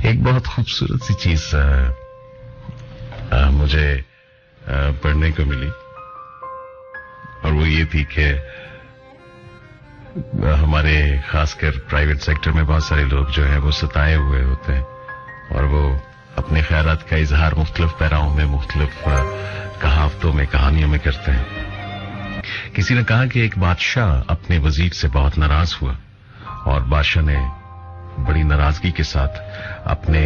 ایک بہت خوبصورت سی چیز مجھے پڑھنے کو ملی اور وہ یہ تھی کہ ہمارے خاص کر پرائیویٹ سیکٹر میں بہت سارے لوگ جو ہیں وہ ستائے ہوئے ہوتے ہیں اور وہ اپنے خیالات کا اظہار مختلف پیراؤں میں مختلف کہاوتوں میں کہانیوں میں کرتے ہیں. کسی نے کہا کہ ایک بادشاہ اپنے وزیر سے بہت ناراض ہوا اور بادشاہ نے بڑی ناراضگی کے ساتھ اپنے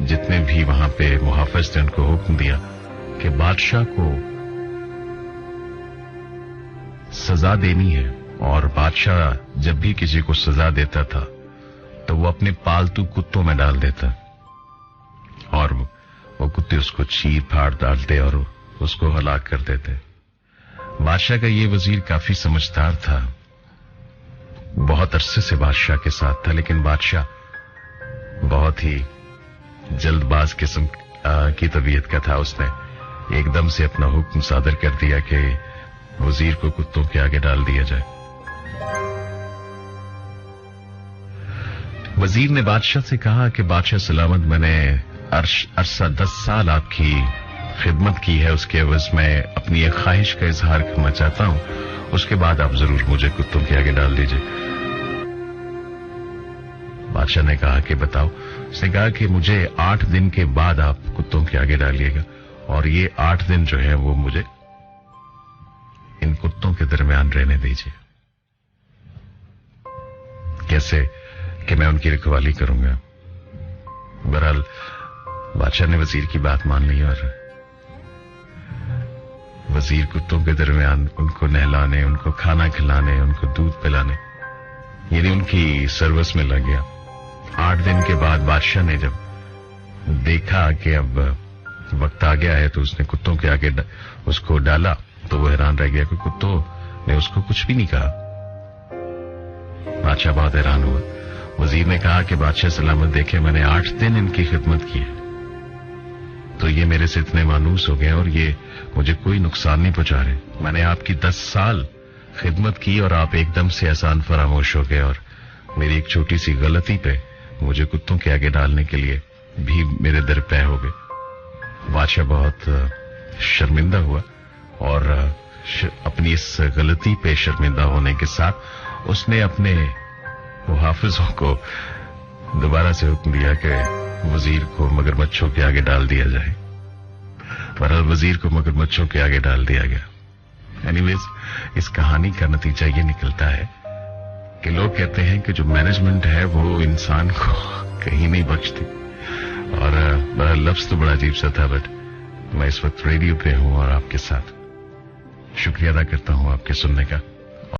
جتنے بھی وہاں پہ محافظ تھے ان کو حکم دیا کہ بادشاہ کو سزا دینی ہے اور بادشاہ جب بھی کسی کو سزا دیتا تھا تو وہ اپنے پالتو کتوں میں ڈال دیتا اور وہ کتے اس کو چیر پھاڑ ڈالتے اور اس کو ہلاک کر دیتے. بادشاہ کا یہ وزیر کافی سمجھدار تھا, بہت عرصے سے بادشاہ کے ساتھ تھا, لیکن بادشاہ بہت ہی جلد باز قسم کی طبیعت کا تھا. اس نے ایک دم سے اپنا حکم صادر کر دیا کہ وزیر کو کتوں کے آگے ڈال دیا جائے. وزیر نے بادشاہ سے کہا کہ بادشاہ سلامت, میں نے عرصہ 10 سال آپ کی خدمت کی ہے, اس کے عوض میں اپنی ایک خواہش کا اظہار کرنا چاہتا ہوں, اس کے بعد آپ ضرور مجھے کتوں کے آگے ڈال دیجئے. بادشاہ نے کہا کہ بتاؤ. اس نے کہا کہ مجھے 8 دن کے بعد آپ کتوں کے آگے ڈالیے گا اور یہ 8 دن جو ہے وہ مجھے ان کتوں کے درمیان رہنے دیجئے. کیسے کہ میں ان کی رکھوالی کروں گا. بہرحال بادشاہ نے وزیر کی بات مان لی اور وزیر کتوں کے درمیان ان کو نہلانے, ان کو کھانا کھلانے, ان کو دودھ پلانے, یعنی ان کی سروس میں لگ گیا. 8 دن کے بعد بادشاہ نے جب دیکھا کہ اب وقت آ گیا ہے تو اس نے کتوں کے آگے اس کو ڈالا تو وہ حیران رہ گیا کہ کتوں نے اس کو کچھ بھی نہیں کہا. بادشاہ بہت حیران ہوا. وزیر نے کہا کہ بادشاہ سلامت دیکھے, میں نے 8 دن ان کی خدمت کی ہے تو یہ میرے سے اتنے مانوس ہو گئے اور یہ مجھے کوئی نقصان نہیں پہنچا رہے. میں نے آپ کی 10 سال خدمت کی اور آپ ایک دم سے احسان فراموش ہو گئے اور میری ایک چھوٹی سی غلطی پہ مجھے کتوں کے آگے ڈالنے کے لیے بھی میرے در پہ ہو گئے. بادشاہ بہت شرمندہ ہوا اور اپنی اس غلطی پہ شرمندہ ہونے کے ساتھ اس نے اپنے محافظوں کو دوبارہ سے حکم دیا کہ وزیر کو مگرمچھوں کے آگے ڈال دیا جائے. بہرحال وزیر کو مگرمچھوں کے آگے ڈال دیا گیا. اینی ویز اس کہانی کا نتیجہ یہ نکلتا ہے کہ لوگ کہتے ہیں کہ جو مینجمنٹ ہے وہ انسان کو کہیں نہیں بخشتی. اور بڑا لفظ تو بڑا عجیب سا تھا, بٹ میں اس وقت ریڈیو پہ ہوں اور آپ کے ساتھ. شکریہ ادا کرتا ہوں آپ کے سننے کا.